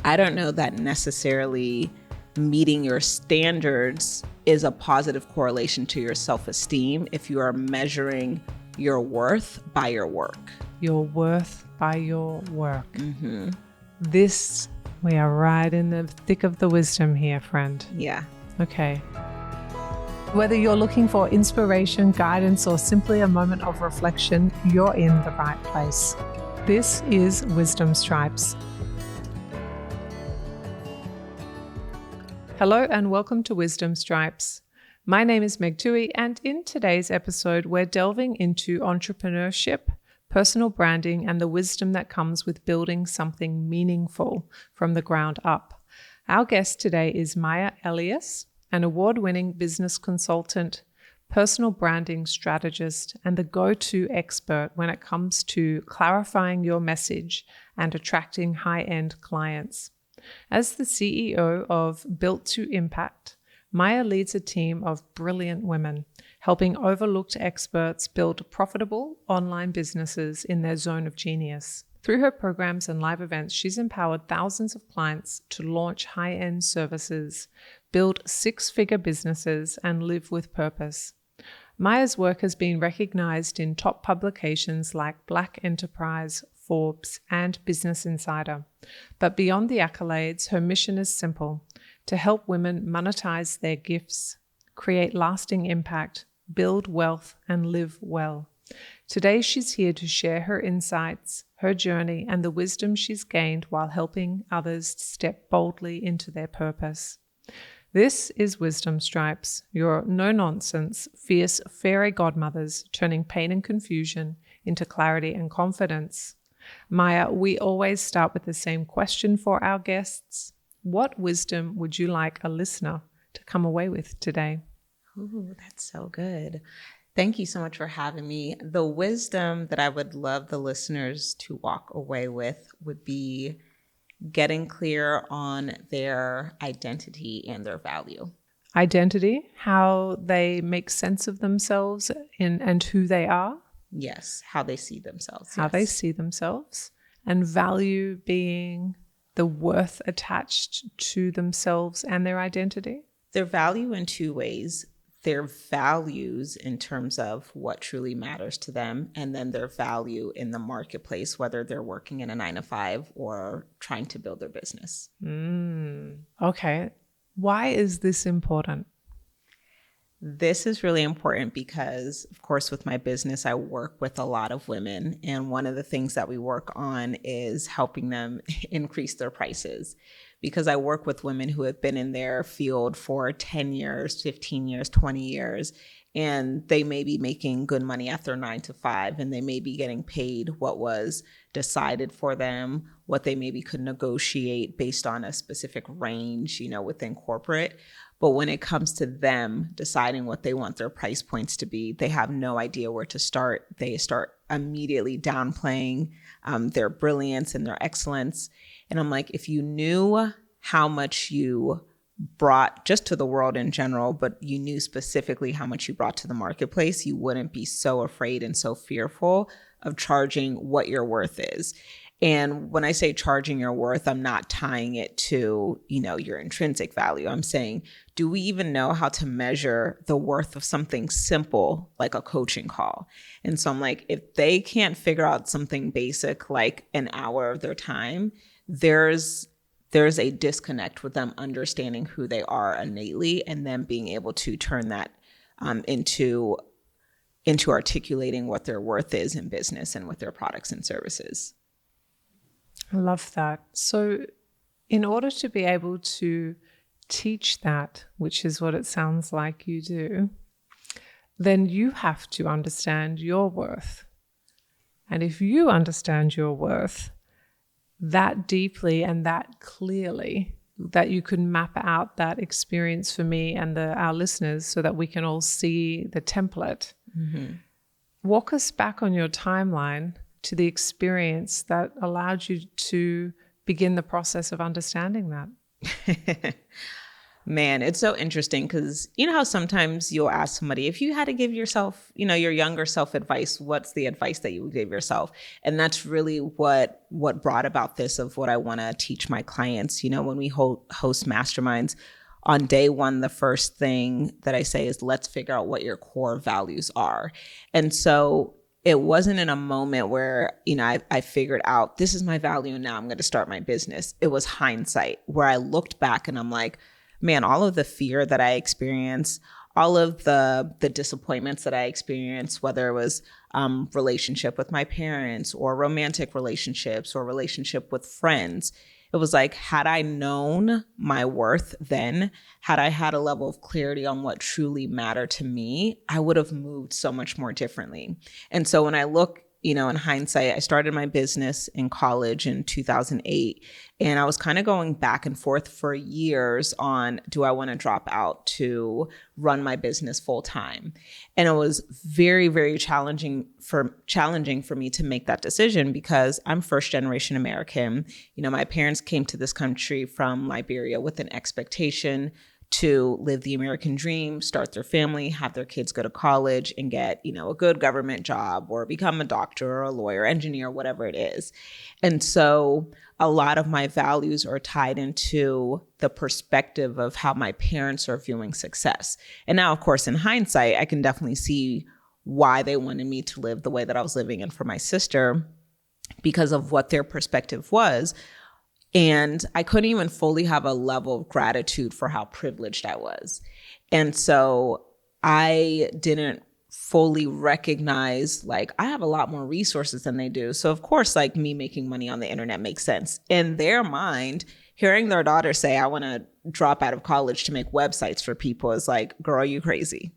I don't know that necessarily meeting your standards is a positive correlation to your self-esteem if you are measuring your worth by your work. Your worth by your work. We are right in the thick of the wisdom here, friend. Yeah. Okay. Whether you're looking for inspiration, guidance, or simply a moment of reflection, you're in the right place. This is Wisdom Stripes. Hello and welcome to Wisdom Stripes. My name is Meg Tuohey, and in today's episode, we're delving into entrepreneurship, personal branding, and the wisdom that comes with building something meaningful from the ground up. Our guest today is Maya Elious, an award-winning business consultant, personal branding strategist, and the go-to expert when it comes to clarifying your message and attracting high-end clients. As the CEO of Built to Impact, Maya leads a team of brilliant women, helping overlooked experts build profitable online businesses in their zone of genius. Through her programs and live events, she's empowered thousands of clients to launch high-end services, build six-figure businesses, and live with purpose. Maya's work has been recognized in top publications like Black Enterprise, Forbes, and Business Insider. But beyond the accolades, her mission is simple: to help women monetize their gifts, create lasting impact, build wealth, and live well. Today, she's here to share her insights, her journey, and the wisdom she's gained while helping others step boldly into their purpose. This is Wisdom Stripes, your no-nonsense, fierce fairy godmothers turning pain and confusion into clarity and confidence. Maya, we always start with the same question for our guests. What wisdom would you like a listener to come away with today? Ooh, that's so good. Thank you so much for having me. The wisdom that I would love the listeners to walk away with would be getting clear on their identity and their value. Identity, how they make sense of themselves and who they are. Yes, how they see themselves. How they see themselves. And value being the worth attached to themselves and their identity. Their value in two ways. Their values in terms of what truly matters to them, and then their value in the marketplace, whether they're working in a 9-to-5 or trying to build their business. Okay. Why is this important? This is really important because, of course, with my business, I work with a lot of women. And one of the things that we work on is helping them increase their prices. Because I work with women who have been in their field for 10 years, 15 years, 20 years, and they may be making good money at their 9-to-5, and they may be getting paid what was decided for them, what they maybe could negotiate based on a specific range, within corporate. But when it comes to them deciding what they want their price points to be, they have no idea where to start. They start immediately downplaying their brilliance and their excellence. And I'm like, if you knew how much you brought just to the world in general, but you knew specifically how much you brought to the marketplace, you wouldn't be so afraid and so fearful of charging what your worth is. And when I say charging your worth, I'm not tying it to, your intrinsic value. I'm saying, do we even know how to measure the worth of something simple like a coaching call? And so I'm like, if they can't figure out something basic like an hour of their time, there's a disconnect with them understanding who they are innately and then being able to turn that into articulating what their worth is in business and with their products and services. I love that. So in order to be able to teach that, which is what it sounds like you do, then you have to understand your worth. And if you understand your worth that deeply and that clearly, that you can map out that experience for me and our listeners so that we can all see the template. Walk us back on your timeline to the experience that allowed you to begin the process of understanding that. Man, it's so interesting because you know how sometimes you'll ask somebody, if you had to give yourself, your younger self advice, what's the advice that you would give yourself? And that's really what brought about this of what I want to teach my clients. When we host masterminds, on day one, the first thing that I say is let's figure out what your core values are. And so it wasn't in a moment where, I figured out this is my value and now I'm going to start my business. It was hindsight where I looked back and I'm like, man, all of the fear that I experienced, all of the disappointments that I experienced, whether it was relationship with my parents or romantic relationships or relationship with friends, it was like, had I known my worth then, had I had a level of clarity on what truly mattered to me, I would have moved so much more differently. And so when I look, in hindsight, I started my business in college in 2008, and I was kind of going back and forth for years on, do I want to drop out to run my business full time? And it was very, very challenging for me to make that decision because I'm first generation American. My parents came to this country from Liberia with an expectation to live the American dream, start their family, have their kids go to college and get, a good government job or become a doctor or a lawyer, engineer, whatever it is. And so a lot of my values are tied into the perspective of how my parents are viewing success. And now, of course, in hindsight, I can definitely see why they wanted me to live the way that I was living and for my sister because of what their perspective was. And I couldn't even fully have a level of gratitude for how privileged I was. And so I didn't fully recognize, I have a lot more resources than they do. So of course, me making money on the internet makes sense. In their mind, hearing their daughter say, I want to drop out of college to make websites for people is like, girl, you crazy.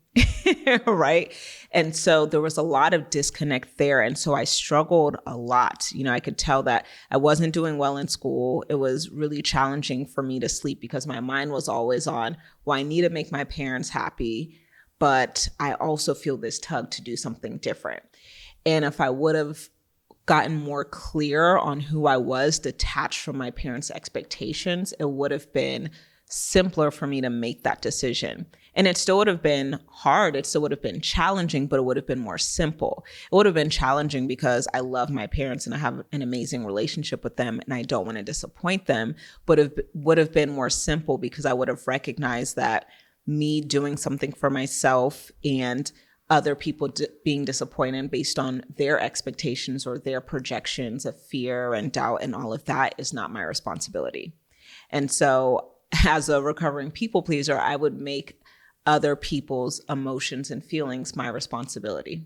Right? And so there was a lot of disconnect there. And so I struggled a lot. I could tell that I wasn't doing well in school. It was really challenging for me to sleep because my mind was always on, well, I need to make my parents happy, but I also feel this tug to do something different. And if I would have gotten more clear on who I was, detached from my parents' expectations, it would have been simpler for me to make that decision. And it still would have been hard. It still would have been challenging, but it would have been more simple. It would have been challenging because I love my parents and I have an amazing relationship with them and I don't want to disappoint them, but it would have been more simple because I would have recognized that me doing something for myself and other people being disappointed based on their expectations or their projections of fear and doubt and all of that is not my responsibility. And so as a recovering people pleaser, I would make other people's emotions and feelings my responsibility.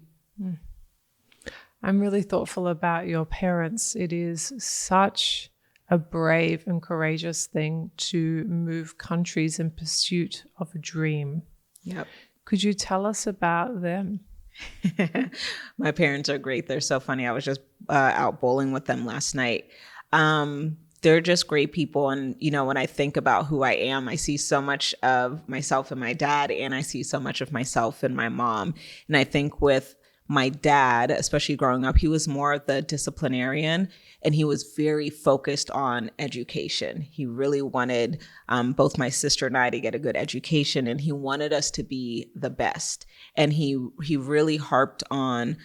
I'm really thoughtful about your parents. It is such a brave and courageous thing to move countries in pursuit of a dream. Yep. Could you tell us about them? My parents are great. They're so funny. I was just out bowling with them last night. They're just great people. And, when I think about who I am, I see so much of myself in my dad, and I see so much of myself in my mom. And I think with my dad, especially growing up, he was more of the disciplinarian and he was very focused on education. He really wanted both my sister and I to get a good education, and he wanted us to be the best. And he really harped on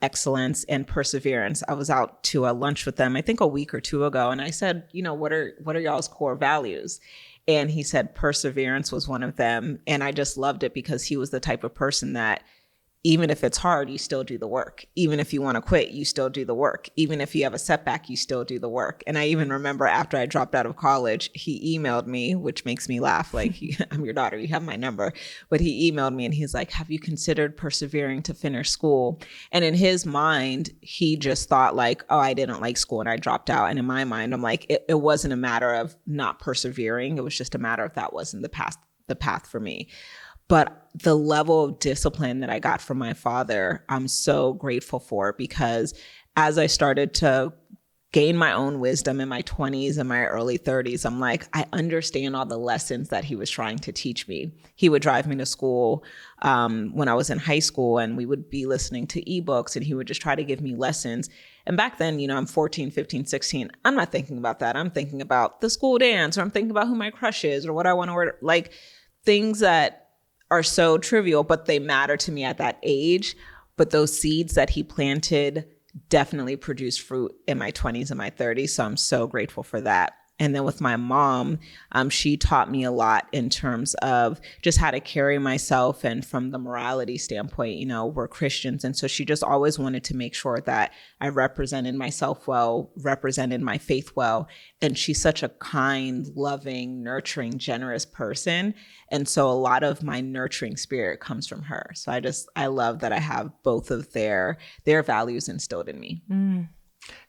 excellence and perseverance. I was out to a lunch with them, I think a week or two ago, and I said, what are y'all's core values? And he said perseverance was one of them. And I just loved it because he was the type of person that even if it's hard, you still do the work. Even if you want to quit, you still do the work. Even if you have a setback, you still do the work. And I even remember after I dropped out of college, he emailed me, which makes me laugh. I'm your daughter, you have my number. But he emailed me and he's like, have you considered persevering to finish school? And in his mind, he just thought oh, I didn't like school and I dropped out. And in my mind, I'm like, it wasn't a matter of not persevering. It was just a matter of that wasn't the path for me. But the level of discipline that I got from my father, I'm so grateful for, because as I started to gain my own wisdom in my 20s and my early 30s, I'm like, I understand all the lessons that he was trying to teach me. He would drive me to school when I was in high school, and we would be listening to ebooks, and he would just try to give me lessons. And back then, I'm 14, 15, 16. I'm not thinking about that. I'm thinking about the school dance, or I'm thinking about who my crush is, or what I want to wear, like things that are so trivial, but they matter to me at that age. But those seeds that he planted definitely produced fruit in my 20s and my 30s. So I'm so grateful for that. And then with my mom, she taught me a lot in terms of just how to carry myself. And from the morality standpoint, we're Christians. And so she just always wanted to make sure that I represented myself well, represented my faith well. And she's such a kind, loving, nurturing, generous person. And so a lot of my nurturing spirit comes from her. So I love that I have both of their values instilled in me. Mm.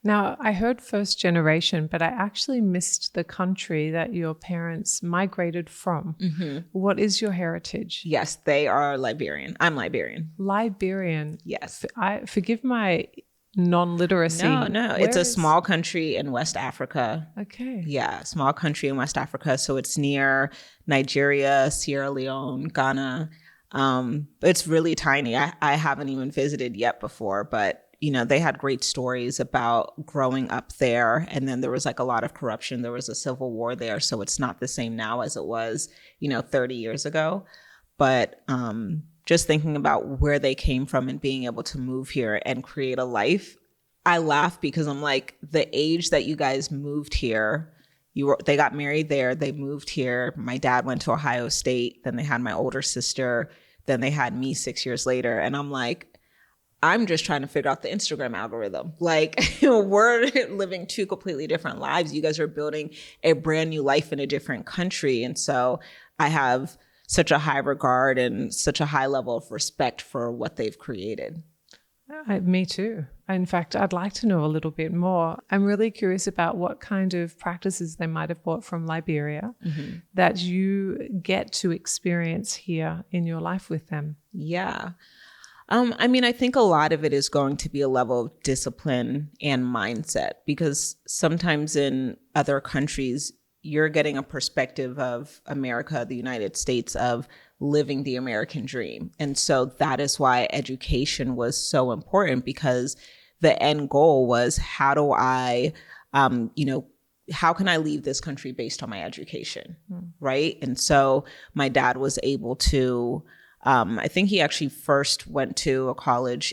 Now, I heard first generation, but I actually missed the country that your parents migrated from. Mm-hmm. What is your heritage? Yes, they are Liberian. I'm Liberian. Liberian? Yes. Forgive my non-literacy. No. It's a small country in West Africa. Okay. Yeah, small country in West Africa. So it's near Nigeria, Sierra Leone, Ghana. It's really tiny. I haven't even visited yet before, but they had great stories about growing up there. And then there was like a lot of corruption. There was a civil war there. So it's not the same now as it was, 30 years ago. But just thinking about where they came from and being able to move here and create a life, I laugh because I'm like, the age that you guys moved here, they got married there, they moved here. My dad went to Ohio State. Then they had my older sister. Then they had me 6 years later. And I'm like, I'm just trying to figure out the Instagram algorithm. Like, we're living two completely different lives. You guys are building a brand new life in a different country. And so I have such a high regard and such a high level of respect for what they've created. Me too. In fact, I'd like to know a little bit more. I'm really curious about what kind of practices they might have brought from Liberia that you get to experience here in your life with them. Yeah. I think a lot of it is going to be a level of discipline and mindset, because sometimes in other countries, you're getting a perspective of America, the United States, of living the American dream. And so that is why education was so important, because the end goal was, how do I, how can I leave this country based on my education, right? And so my dad was able to, I think he actually first went to a college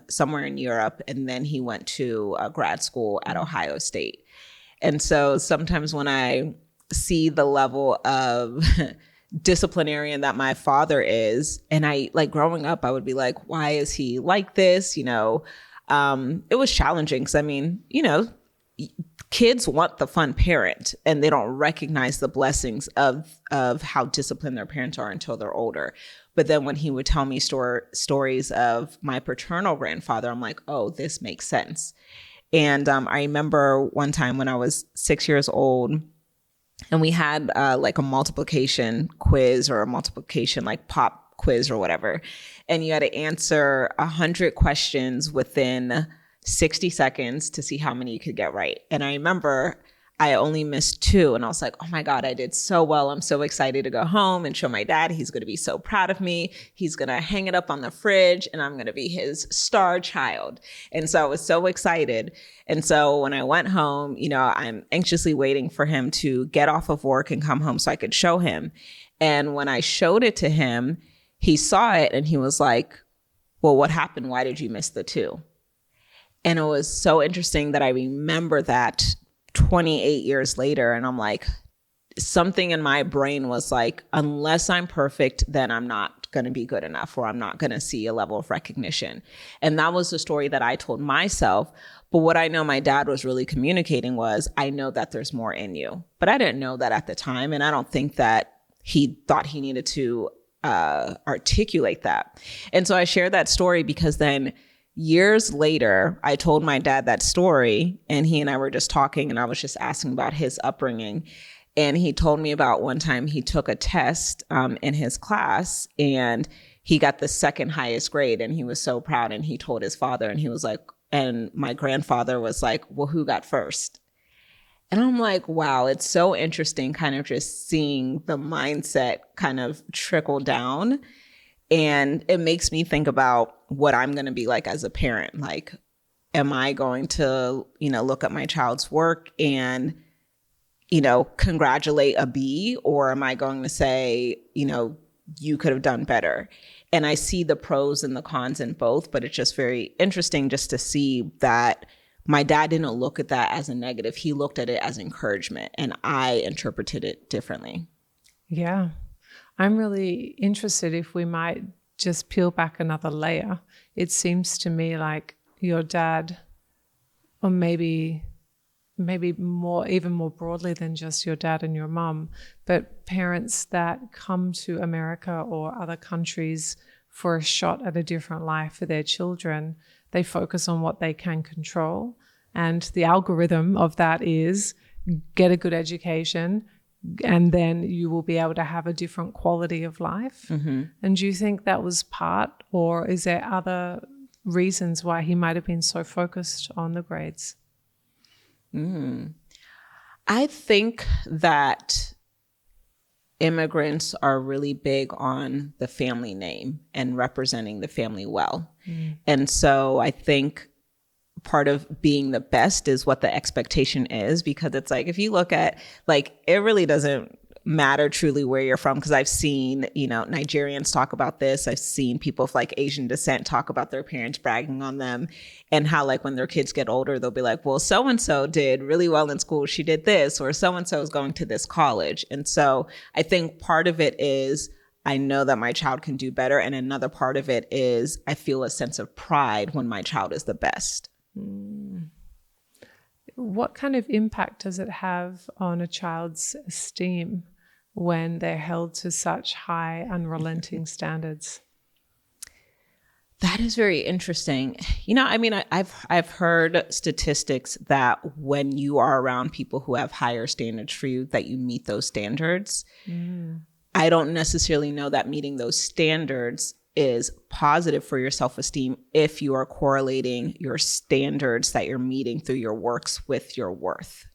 somewhere in Europe, and then he went to a grad school at Ohio State. And so sometimes when I see the level of disciplinarian that my father is, and I like growing up, I would be like, why is he like this? It was challenging because kids want the fun parent, and they don't recognize the blessings of how disciplined their parents are until they're older. But then when he would tell me stories of my paternal grandfather, I'm like, oh, this makes sense. And I remember one time when I was 6 years old, and we had like a multiplication quiz, or a multiplication like pop quiz or whatever. And you had to answer 100 questions within 60 seconds to see how many you could get right. And I remember I only missed 2. And I was like, oh my God, I did so well. I'm so excited to go home and show my dad. He's going to be so proud of me. He's going to hang it up on the fridge, and I'm going to be his star child. And so I was so excited. And so when I went home, I'm anxiously waiting for him to get off of work and come home so I could show him. And when I showed it to him, he saw it and he was like, well, what happened? Why did you miss the 2? And it was so interesting that I remember that 28 years later. And I'm like, something in my brain was like, unless I'm perfect, then I'm not going to be good enough, or I'm not going to see a level of recognition. And that was the story that I told myself. But what I know my dad was really communicating was, I know that there's more in you. But I didn't know that at the time. And I don't think that he thought he needed to articulate that. And so I shared that story because then years later, I told my dad that story, and he and I were just talking, and I was just asking about his upbringing. And he told me about one time he took a test in his class, and he got the second highest grade, and he was so proud. And he told his father, and he was like, and my grandfather was like, well, who got first? And I'm like, wow, it's so interesting kind of just seeing the mindset kind of trickle down. And it makes me think about what I'm going to be like as a parent. Like, am I going to, look at my child's work and, congratulate a B, or am I going to say, you could have done better? And I see the pros and the cons in both, but it's just very interesting just to see that my dad didn't look at that as a negative. He looked at it as encouragement, and I interpreted it differently. Yeah. I'm really interested if we might just peel back another layer. It seems to me like your dad, or maybe more, even more broadly than just your dad and your mum, but parents that come to America or other countries for a shot at a different life for their children, they focus on what they can control. And the algorithm of that is get a good education, and then you will be able to have a different quality of life. Mm-hmm. And do you think that was part, or is there other reasons why he might have been so focused on the grades? I think that immigrants are really big on the family name and representing the family well. And so I think part of being the best is what the expectation is, because it's like, if you look at, like, it really doesn't matter truly where you're from, because I've seen, Nigerians talk about this. I've seen people of like Asian descent talk about their parents bragging on them, and how like when their kids get older, they'll be like, well, so-and-so did really well in school. She did this, or so-and-so is going to this college. And so I think part of it is I know that my child can do better. And another part of it is I feel a sense of pride when my child is the best. What kind of impact does it have on a child's esteem when they're held to such high, unrelenting standards? That is very interesting. I've heard statistics that when you are around people who have higher standards for you, that you meet those standards. I don't necessarily know that meeting those standards is positive for your self-esteem if you are correlating your standards that you're meeting through your works with your worth.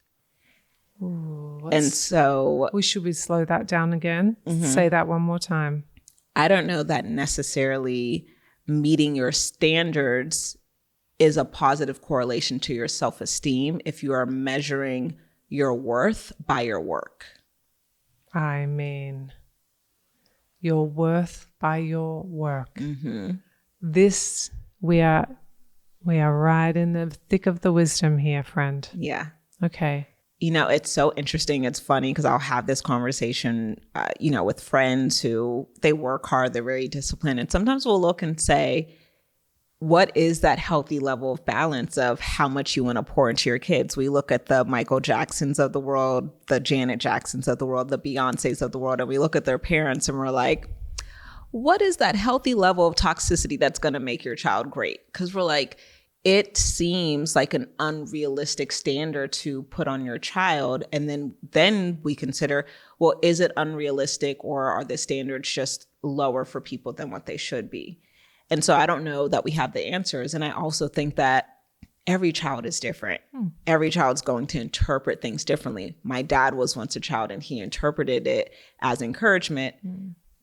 Ooh, and so we slow that down again. Say that one more time. I don't know that necessarily meeting your standards is a positive correlation to your self-esteem if you are measuring your worth by your work. I mean, your worth by your work. This, we are right in the thick of the wisdom here, friend. Yeah. Okay. It's so interesting. It's funny because I'll have this conversation, with friends who they work hard, they're very disciplined. And sometimes we'll look and say, what is that healthy level of balance of how much you want to pour into your kids? We look at the Michael Jacksons of the world, the Janet Jacksons of the world, the Beyoncés of the world, and we look at their parents and we're like, what is that healthy level of toxicity that's going to make your child great? Because we're like, it seems like an unrealistic standard to put on your child. And then we consider, well, is it unrealistic, or are the standards just lower for people than what they should be? And so I don't know that we have the answers. And I also think that every child is different. Every child's going to interpret things differently. My dad was once a child and he interpreted it as encouragement.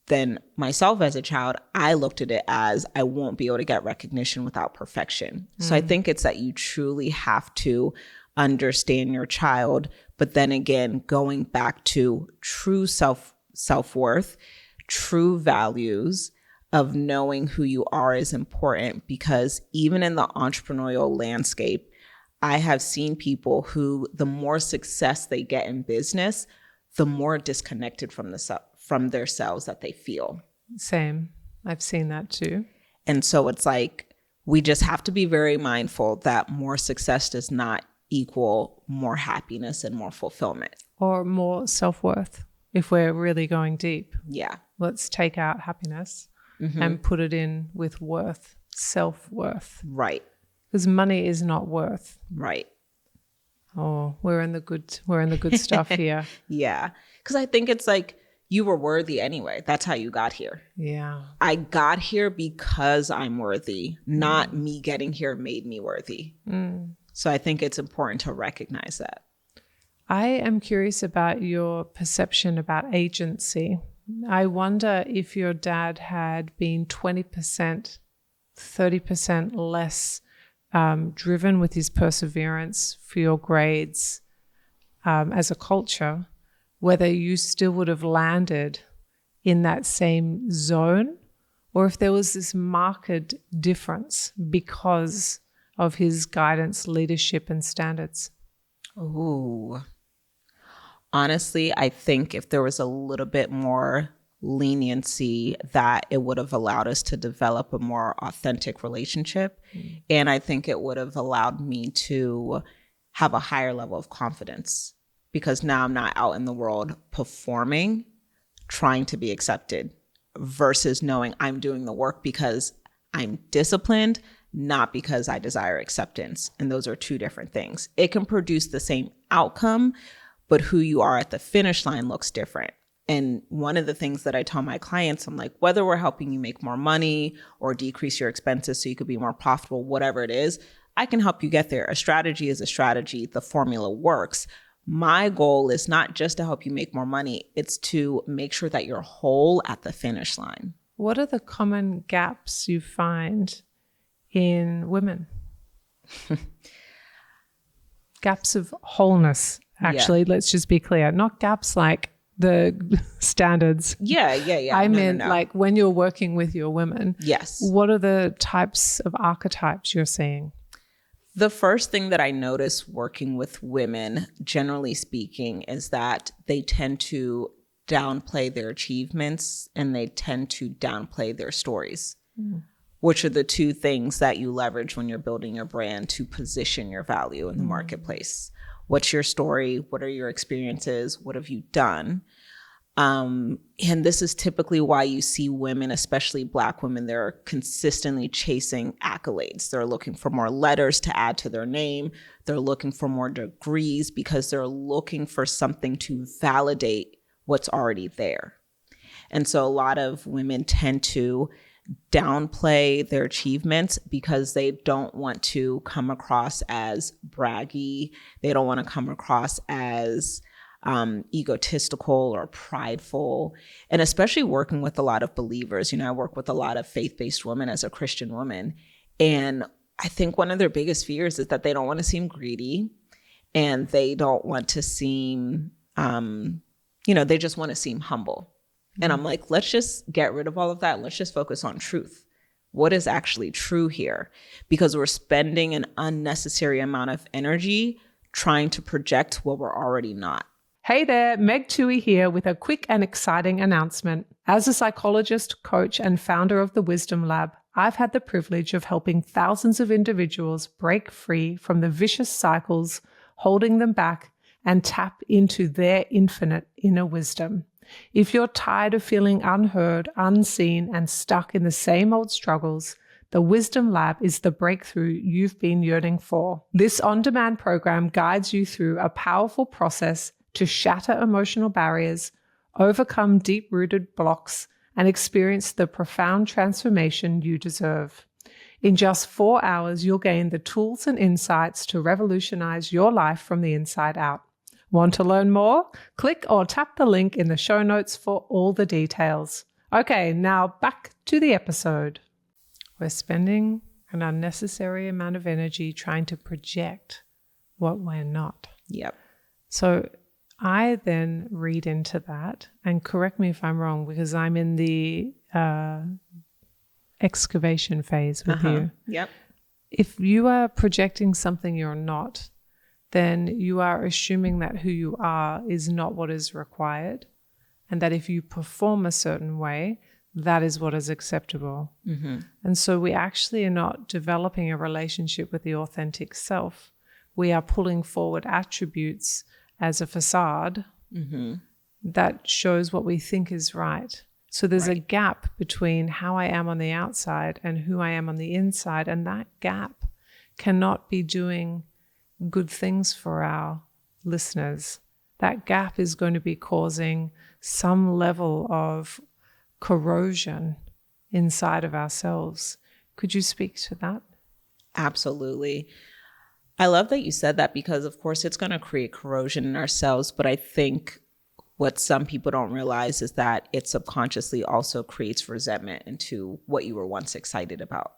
Then myself as a child, I looked at it as I won't be able to get recognition without perfection. So I think it's that you truly have to understand your child. But then again, going back to true self-worth, true values of knowing who you are is important, because even in the entrepreneurial landscape, I have seen people who the more success they get in business, the more disconnected from themselves that they feel. Same. I've seen that too. And so it's like, we just have to be very mindful that more success does not equal more happiness and more fulfillment. Or more self-worth, if we're really going deep. Yeah. Let's take out happiness and put it in with worth, self-worth. Right. Because money is not worth. Right. Oh, we're in the good stuff here. Yeah. Because I think it's like, you were worthy anyway. That's how you got here. Yeah. I got here because I'm worthy, not me getting here made me worthy. So I think it's important to recognize that. I am curious about your perception about agency. I wonder if your dad had been 20%, 30% less driven with his perseverance for your grades as a culture, whether you still would have landed in that same zone or if there was this marked difference because of his guidance, leadership, and standards. Ooh. Honestly, I think if there was a little bit more leniency, that it would have allowed us to develop a more authentic relationship. And I think it would have allowed me to have a higher level of confidence, because now I'm not out in the world performing, trying to be accepted, versus knowing I'm doing the work because I'm disciplined, not because I desire acceptance. And those are two different things. It can produce the same outcome, but who you are at the finish line looks different. And one of the things that I tell my clients, I'm like, whether we're helping you make more money or decrease your expenses so you could be more profitable, whatever it is, I can help you get there. A strategy is a strategy. The formula works. My goal is not just to help you make more money. It's to make sure that you're whole at the finish line. What are the common gaps you find in women? Gaps of wholeness, actually. Yeah. Let's just be clear. Not gaps like the standards. Yeah. I meant like when you're working with your women. Yes. What are the types of archetypes you're seeing? The first thing that I notice working with women, generally speaking, is that they tend to downplay their achievements and they tend to downplay their stories, which are the two things that you leverage when you're building your brand to position your value in the marketplace. What's your story? What are your experiences? What have you done? And this is typically why you see women, especially Black women, they're consistently chasing accolades. They're looking for more letters to add to their name. They're looking for more degrees because they're looking for something to validate what's already there. And so a lot of women tend to downplay their achievements because they don't want to come across as braggy. They don't want to come across as egotistical or prideful. And especially working with a lot of believers, I work with a lot of faith-based women as a Christian woman. And I think one of their biggest fears is that they don't want to seem greedy and they don't want to seem, they just want to seem humble. And I'm like, let's just get rid of all of that. Let's just focus on truth. What is actually true here? Because we're spending an unnecessary amount of energy trying to project what we're already not. Hey there, Meg Tuohey here with a quick and exciting announcement. As a psychologist, coach, and founder of the Wisdom Lab, I've had the privilege of helping thousands of individuals break free from the vicious cycles holding them back and tap into their infinite inner wisdom. If you're tired of feeling unheard, unseen, and stuck in the same old struggles, the Wisdom Lab is the breakthrough you've been yearning for. This on-demand program guides you through a powerful process to shatter emotional barriers, overcome deep-rooted blocks, and experience the profound transformation you deserve. In just 4 hours, you'll gain the tools and insights to revolutionize your life from the inside out. Want to learn more? Click or tap the link in the show notes for all the details. Okay, now back to the episode. We're spending an unnecessary amount of energy trying to project what we're not. Yep. So I then read into that, and correct me if I'm wrong, because I'm in the excavation phase with you. Yep. If you are projecting something you're not, then you are assuming that who you are is not what is required, and that if you perform a certain way, that is what is acceptable. Mm-hmm. And so we actually are not developing a relationship with the authentic self. We are pulling forward attributes as a facade that shows what we think is right. So there's a gap between how I am on the outside and who I am on the inside, and that gap cannot be doing good things for our listeners. That gap is going to be causing some level of corrosion inside of ourselves. Could you speak to that? Absolutely. I love that you said that because, of course, it's going to create corrosion in ourselves. But I think what some people don't realize is that it subconsciously also creates resentment into what you were once excited about.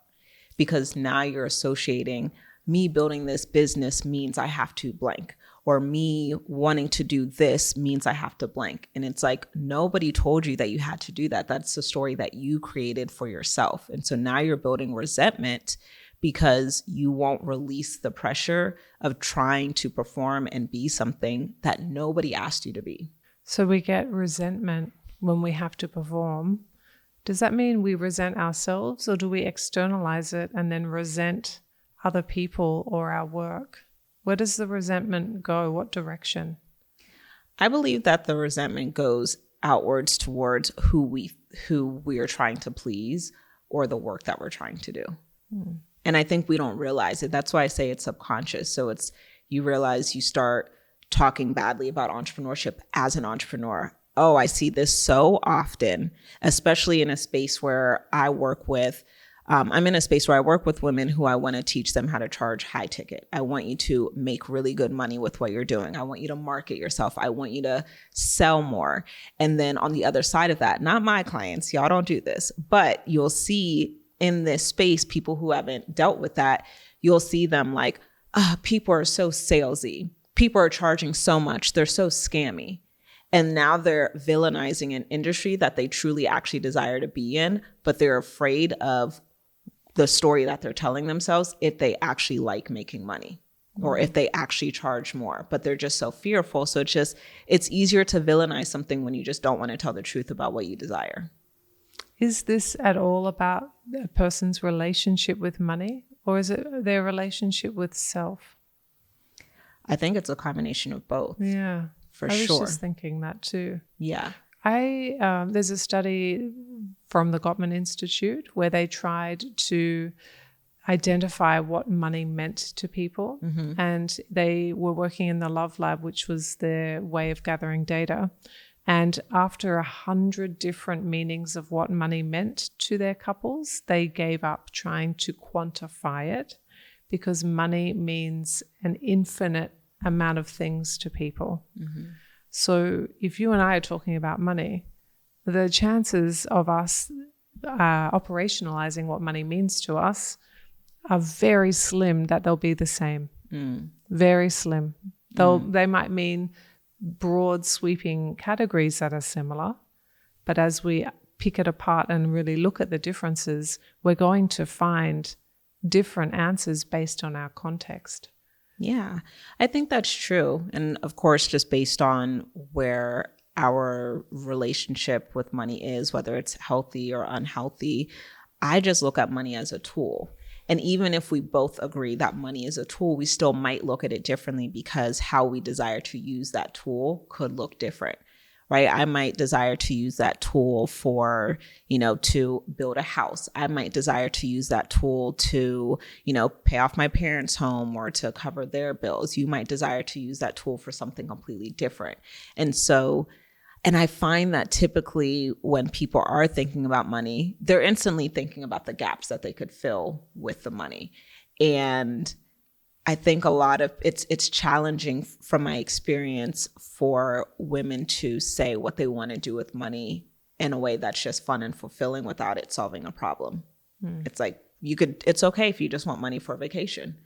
Because now you're associating me building this business means I have to blank, or me wanting to do this means I have to blank. And it's like, nobody told you that you had to do that. That's the story that you created for yourself. And so now you're building resentment because you won't release the pressure of trying to perform and be something that nobody asked you to be. So we get resentment when we have to perform. Does that mean we resent ourselves, or do we externalize it and then resent other people or our work? Where does the resentment go? What direction? I believe that the resentment goes outwards towards who we are trying to please, or the work that we're trying to do. And I think we don't realize it. That's why I say it's subconscious. So it's, you realize you start talking badly about entrepreneurship as an entrepreneur. Oh, I see this so often, especially in a space where I work with, I'm in a space where I work with women who I want to teach them how to charge high ticket. I want you to make really good money with what you're doing. I want you to market yourself. I want you to sell more. And then on the other side of that, not my clients, y'all don't do this, but you'll see in this space, people who haven't dealt with that, you'll see them like, people are so salesy. People are charging so much. They're so scammy. And now they're villainizing an industry that they truly actually desire to be in, but they're afraid of the story that they're telling themselves if they actually like making money, or if they actually charge more, but they're just so fearful. So it's easier to villainize something when you just don't want to tell the truth about what you desire. Is this at all about a person's relationship with money, or is it their relationship with self? I think it's a combination of both. Yeah, for sure. I was sure. just thinking that too. Yeah. There's a study from the Gottman Institute where they tried to identify what money meant to people. And they were working in the Love Lab, which was their way of gathering data. And after 100 different meanings of what money meant to their couples, they gave up trying to quantify it, because money means an infinite amount of things to people. So if you and I are talking about money, the chances of us operationalizing what money means to us are very slim that they'll be the same. Very slim. They might mean broad sweeping categories that are similar, but as we pick it apart and really look at the differences, we're going to find different answers based on our context. Yeah, I think that's true. And of course, just based on where our relationship with money is, whether it's healthy or unhealthy, I just look at money as a tool. And even if we both agree that money is a tool, we still might look at it differently, because how we desire to use that tool could look different, right? I might desire to use that tool for, to build a house. I might desire to use that tool to, pay off my parents' home or to cover their bills. You might desire to use that tool for something completely different. And I find that typically when people are thinking about money, they're instantly thinking about the gaps that they could fill with the money. And I think a lot of it's challenging from my experience for women to say what they want to do with money in a way that's just fun and fulfilling without it solving a problem. It's like, it's okay if you just want money for a vacation.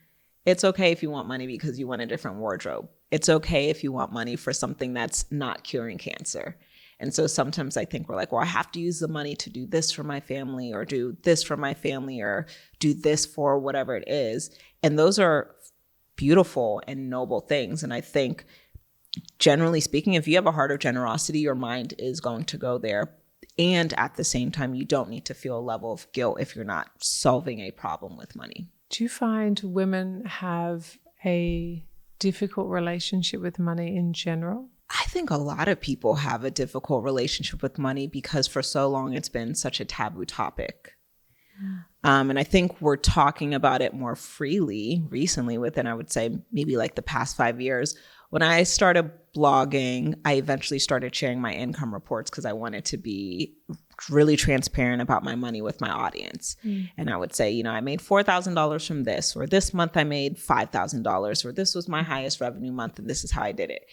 It's okay if you want money because you want a different wardrobe. It's okay if you want money for something that's not curing cancer. And so sometimes I think we're like, well, I have to use the money to do this for my family, or do this for my family, or do this for whatever it is. And those are beautiful and noble things. And I think, generally speaking, if you have a heart of generosity, your mind is going to go there. And at the same time, you don't need to feel a level of guilt if you're not solving a problem with money. Do you find women have a difficult relationship with money in general? I think a lot of people have a difficult relationship with money because for so long it's been such a taboo topic. And I think we're talking about it more freely recently within, I would say, maybe like the past 5 years. When I started blogging, I eventually started sharing my income reports because I wanted to be really transparent about my money with my audience. And I would say, I made $4,000 from this, or this month I made $5,000, or this was my highest revenue month and this is how I did it.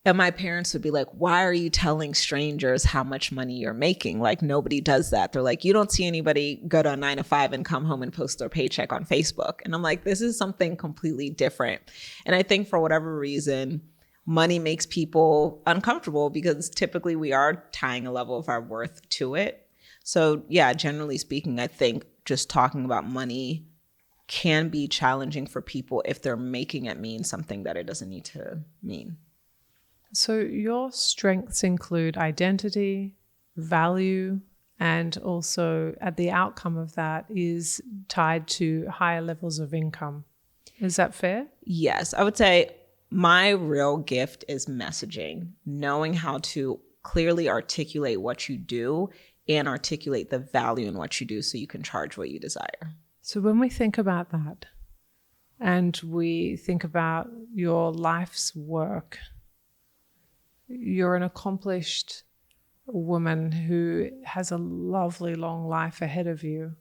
And my parents would be like, why are you telling strangers how much money you're making? Like, nobody does that. They're like, you don't see anybody go to a 9 to 5 and come home and post their paycheck on Facebook. And I'm like, this is something completely different. And I think for whatever reason, money makes people uncomfortable because typically we are tying a level of our worth to it. So yeah, generally speaking, I think just talking about money can be challenging for people if they're making it mean something that it doesn't need to mean. So your strengths include identity, value, and also at the outcome of that is tied to higher levels of income. Is that fair? Yes, I would say my real gift is messaging, knowing how to clearly articulate what you do and articulate the value in what you do so you can charge what you desire. So when we think about that and we think about your life's work, you're an accomplished woman who has a lovely long life ahead of you.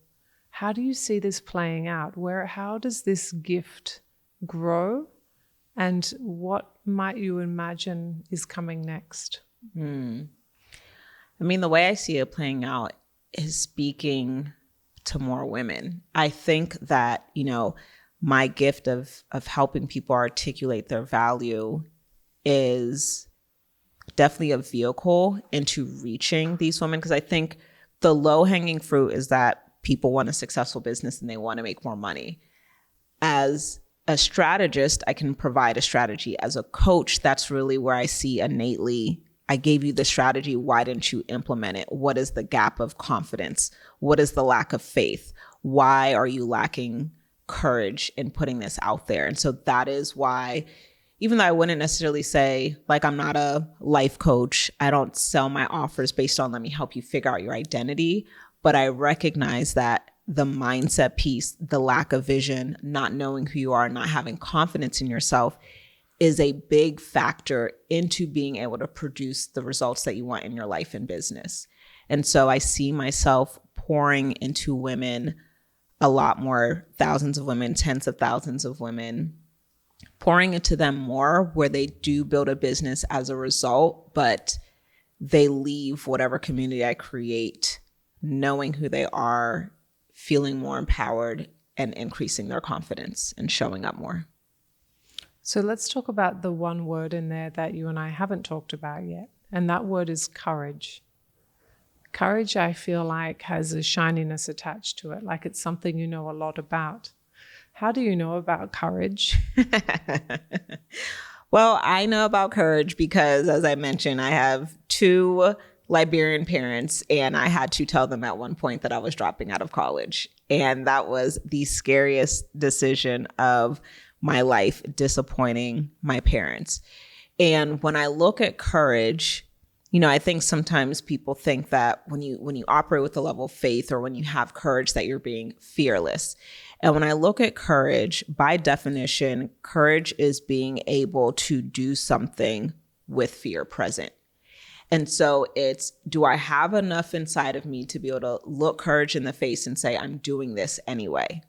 How do you see this playing out? How does this gift grow? And what might you imagine is coming next? I mean, the way I see it playing out is speaking to more women. I think that, my gift of helping people articulate their value is definitely a vehicle into reaching these women. Because I think the low-hanging fruit is that people want a successful business and they want to make more money. As a strategist, I can provide a strategy. As a coach, that's really where I see innately, I gave you the strategy. Why didn't you implement it? What is the gap of confidence? What is the lack of faith? Why are you lacking courage in putting this out there? And so that is why, even though I wouldn't necessarily say, like, I'm not a life coach, I don't sell my offers based on let me help you figure out your identity, but I recognize that the mindset piece, the lack of vision, not knowing who you are, not having confidence in yourself is a big factor into being able to produce the results that you want in your life and business. And so I see myself pouring into women a lot more, thousands of women, tens of thousands of women, pouring into them more where they do build a business as a result, but they leave whatever community I create knowing who they are, feeling more empowered, and increasing their confidence and showing up more. So let's talk about the one word in there that you and I haven't talked about yet, and that word is courage. Courage, I feel like, has a shininess attached to it, like it's something you know a lot about. How do you know about courage? Well, I know about courage because, as I mentioned, I have 2 Liberian parents, and I had to tell them at one point that I was dropping out of college. And that was the scariest decision of my life, disappointing my parents. And when I look at courage, I think sometimes people think that when you operate with a level of faith or when you have courage that you're being fearless. And when I look at courage, by definition, courage is being able to do something with fear present. And so it's, do I have enough inside of me to be able to look courage in the face and say, I'm doing this anyway?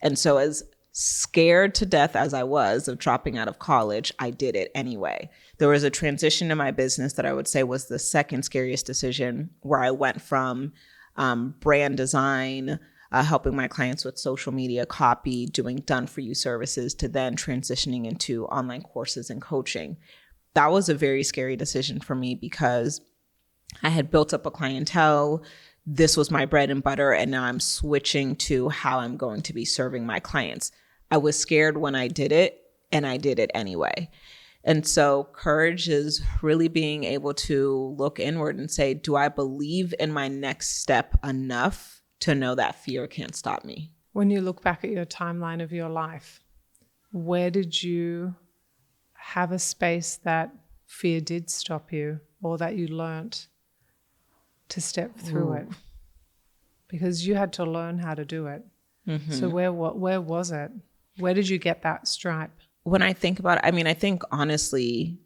And so as scared to death as I was of dropping out of college, I did it anyway. There was a transition in my business that I would say was the second scariest decision, where I went from brand design, helping my clients with social media copy, doing done-for-you services, to then transitioning into online courses and coaching. That was a very scary decision for me because I had built up a clientele. This was my bread and butter, and now I'm switching to how I'm going to be serving my clients. I was scared when I did it, and I did it anyway. And so courage is really being able to look inward and say, do I believe in my next step enough to know that fear can't stop me? When you look back at your timeline of your life, where did you have a space that fear did stop you, or that you learnt to step through it? Because you had to learn how to do it. Mm-hmm. So where was it? Where did you get that stripe? When I think about it, I think honestly,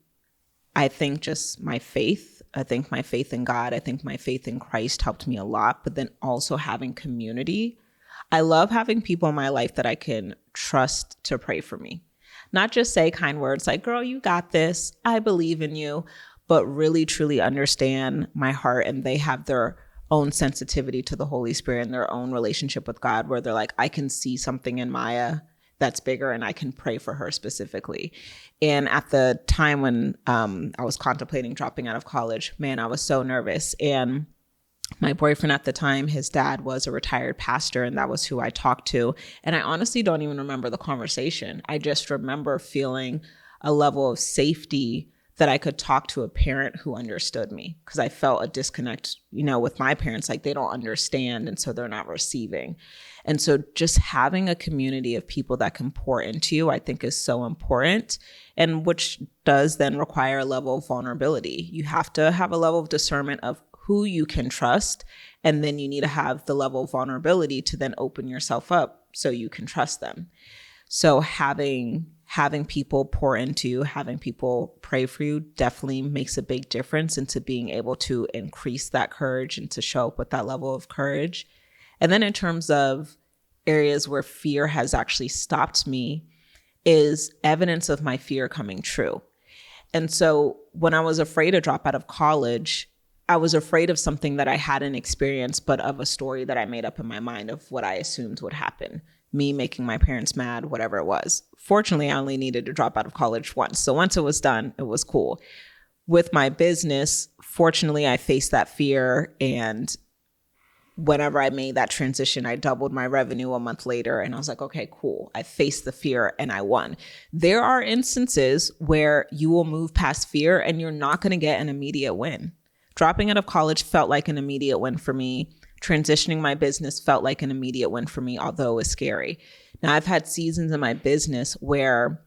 just my faith. I think my faith in God, I think my faith in Christ helped me a lot, but then also having community. I love having people in my life that I can trust to pray for me. not just say kind words like, girl, you got this, I believe in you, but really truly understand my heart. And they have their own sensitivity to the Holy Spirit and their own relationship with God, where they're like, I can see something in Maya that's bigger and I can pray for her specifically. And at the time when I was contemplating dropping out of college, man, I was so nervous. And my boyfriend at the time, his dad was a retired pastor, and that was who I talked to. And I honestly don't even remember the conversation. I just remember feeling a level of safety that I could talk to a parent who understood me, because I felt a disconnect, with my parents, like they don't understand. And so they're not receiving. And so just having a community of people that can pour into you, I think is so important, and which does then require a level of vulnerability. You have to have a level of discernment of who you can trust. And then you need to have the level of vulnerability to then open yourself up so you can trust them. So having people pour into you, having people pray for you definitely makes a big difference into being able to increase that courage and to show up with that level of courage. And then in terms of areas where fear has actually stopped me is evidence of my fear coming true. And so when I was afraid to drop out of college, I was afraid of something that I hadn't experienced, but of a story that I made up in my mind of what I assumed would happen. Me making my parents mad, whatever it was. Fortunately, I only needed to drop out of college once. So once it was done, it was cool. With my business, fortunately, I faced that fear. And whenever I made that transition, I doubled my revenue a month later. And I was like, okay, cool. I faced the fear and I won. There are instances where you will move past fear and you're not going to get an immediate win. Dropping out of college felt like an immediate win for me. Transitioning my business felt like an immediate win for me, although it was scary. Now, I've had seasons in my business where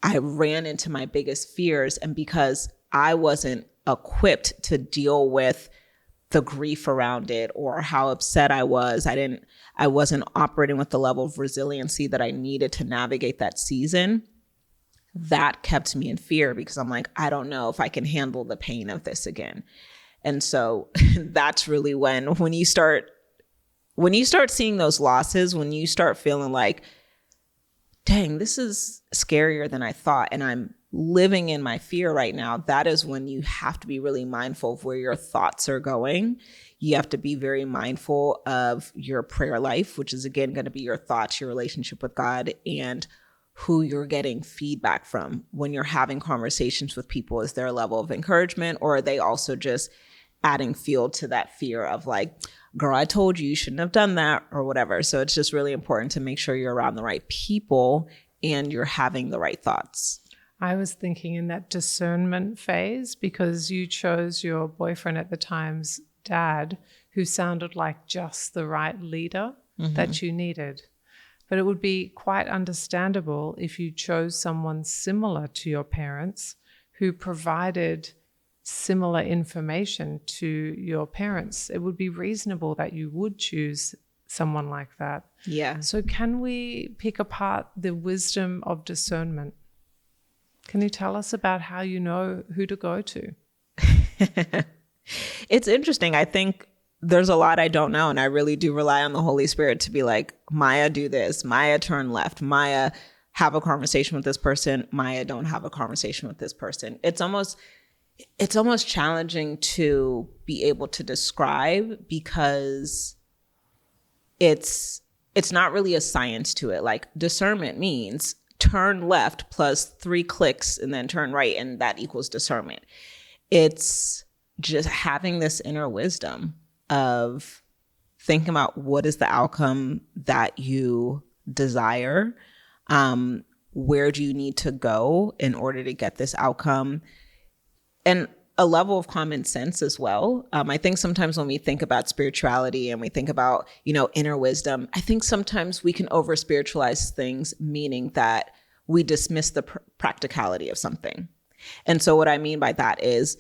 I ran into my biggest fears, and because I wasn't equipped to deal with the grief around it or how upset I was, I wasn't operating with the level of resiliency that I needed to navigate that season. That kept me in fear because I'm like, I don't know if I can handle the pain of this again. And so that's really when you start seeing those losses, when you start feeling like, dang, this is scarier than I thought, and I'm living in my fear right now, that is when you have to be really mindful of where your thoughts are going. You have to be very mindful of your prayer life, which is again going to be your thoughts, your relationship with God, and who you're getting feedback from. When you're having conversations with people, is there a level of encouragement, or are they also just adding fuel to that fear of like, girl, I told you shouldn't have done that or whatever. So it's just really important to make sure you're around the right people and you're having the right thoughts. I was thinking in that discernment phase, because you chose your boyfriend at the time's dad, who sounded like just the right leader that you needed. But it would be quite understandable if you chose someone similar to your parents who provided similar information to your parents. It would be reasonable that you would choose someone like that. Yeah. So can we pick apart the wisdom of discernment? Can you tell us about how you know who to go to? It's interesting. I think there's a lot I don't know, and I really do rely on the Holy Spirit to be like, Maya, do this. Maya, turn left. Maya, have a conversation with this person. Maya, don't have a conversation with this person. It's almost challenging to be able to describe, because it's not really a science to it. Like discernment means turn left plus 3 clicks and then turn right, and that equals discernment. It's just having this inner wisdom of thinking about what is the outcome that you desire. Where do you need to go in order to get this outcome? And a level of common sense as well. I think sometimes when we think about spirituality and we think about, inner wisdom, I think sometimes we can over spiritualize things, meaning that we dismiss the practicality of something. And so what I mean by that is,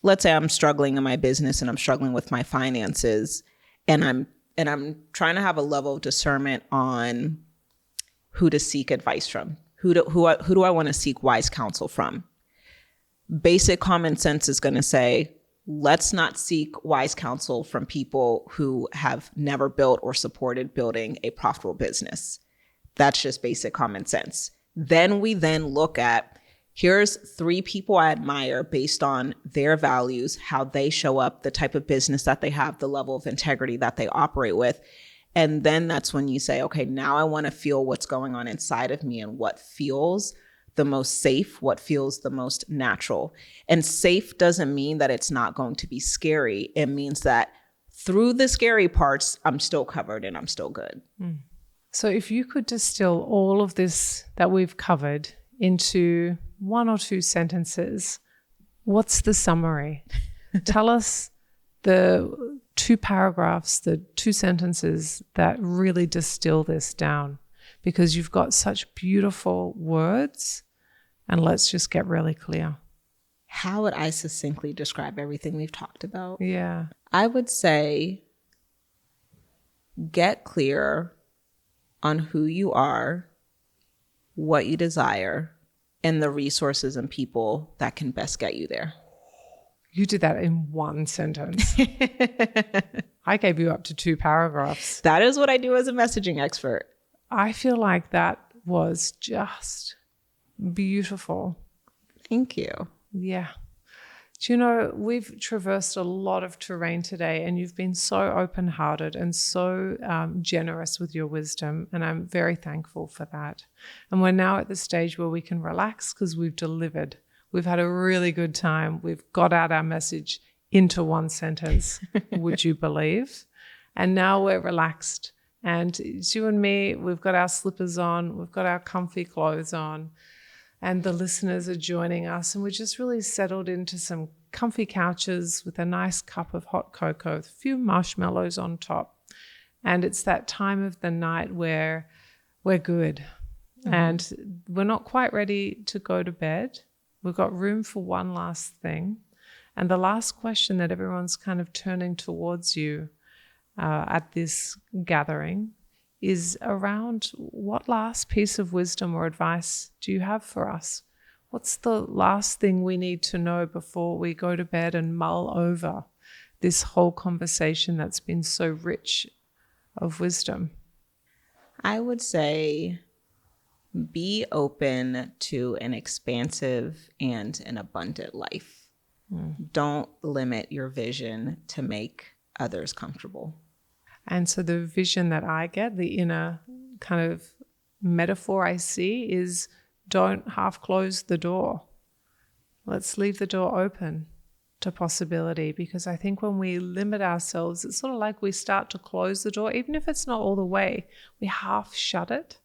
let's say I'm struggling in my business and I'm struggling with my finances, and I'm trying to have a level of discernment on who to seek advice from, who do I want to seek wise counsel from. Basic common sense is going to say, let's not seek wise counsel from people who have never built or supported building a profitable business. That's just basic common sense. Then we then look at, here's 3 people I admire based on their values, how they show up, the type of business that they have, the level of integrity that they operate with. And then that's when you say, okay, now I want to feel what's going on inside of me and what feels the most safe, what feels the most natural. And safe doesn't mean that it's not going to be scary. It means that through the scary parts, I'm still covered and I'm still good. So if you could distill all of this that we've covered into 1 or 2 sentences, what's the summary? Tell us the 2 paragraphs, the 2 sentences that really distill this down, because you've got such beautiful words, and let's just get really clear. How would I succinctly describe everything we've talked about? Yeah. I would say get clear on who you are, what you desire, and the resources and people that can best get you there. You did that in 1 sentence. I gave you up to 2 paragraphs. That is what I do as a messaging expert. I feel like that was just beautiful. Thank you. Yeah. Do you know, we've traversed a lot of terrain today, and you've been so open-hearted and so generous with your wisdom, and I'm very thankful for that. And we're now at the stage where we can relax because we've delivered. We've had a really good time. We've got out our message into 1 sentence, would you believe? And now we're relaxed. And it's you and me, we've got our slippers on, we've got our comfy clothes on, and the listeners are joining us. And we're just really settled into some comfy couches with a nice cup of hot cocoa, with a few marshmallows on top. And it's that time of the night where we're good. And we're not quite ready to go to bed. We've got room for one last thing. And the last question that everyone's kind of turning towards you at this gathering is around, what last piece of wisdom or advice do you have for us? What's the last thing we need to know before we go to bed and mull over this whole conversation that's been so rich of wisdom? I would say be open to an expansive and an abundant life. Don't limit your vision to make others comfortable. And so the vision that I get, the inner kind of metaphor I see is, don't half close the door. Let's leave the door open to possibility, because I think when we limit ourselves, it's sort of like we start to close the door, even if it's not all the way, we half shut it.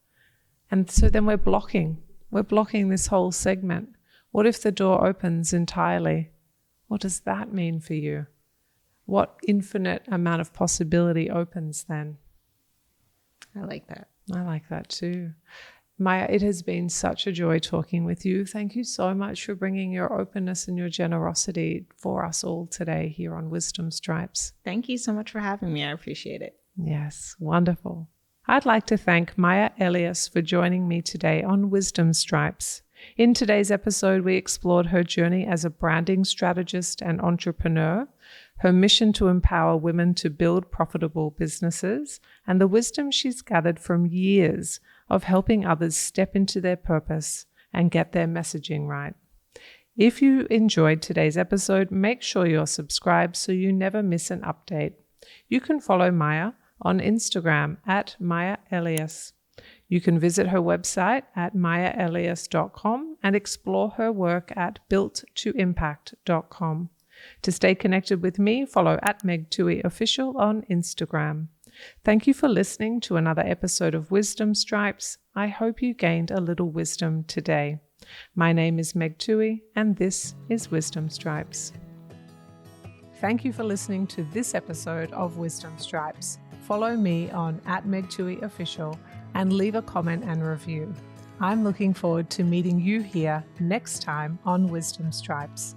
And so then we're blocking this whole segment. What if the door opens entirely? What does that mean for you? What infinite amount of possibility opens then? I like that. I like that too. Maya, it has been such a joy talking with you. Thank you so much for bringing your openness and your generosity for us all today here on Wisdom Stripes. Thank you so much for having me. I appreciate it. Yes, wonderful. I'd like to thank Maya Elious for joining me today on Wisdom Stripes. In today's episode, we explored her journey as a branding strategist and entrepreneur, her mission to empower women to build profitable businesses, and the wisdom she's gathered from years of helping others step into their purpose and get their messaging right. If you enjoyed today's episode, make sure you're subscribed so you never miss an update. You can follow Maya on Instagram at Maya Elious. You can visit her website at mayaelious.com and explore her work at builttoimpact.com. To stay connected with me, follow at Meg Tuohey Official on Instagram. Thank you for listening to another episode of Wisdom Stripes. I hope you gained a little wisdom today. My name is Meg Tuohey, and this is Wisdom Stripes. Thank you for listening to this episode of Wisdom Stripes. Follow me on at Meg Tuohey Official and leave a comment and review. I'm looking forward to meeting you here next time on Wisdom Stripes.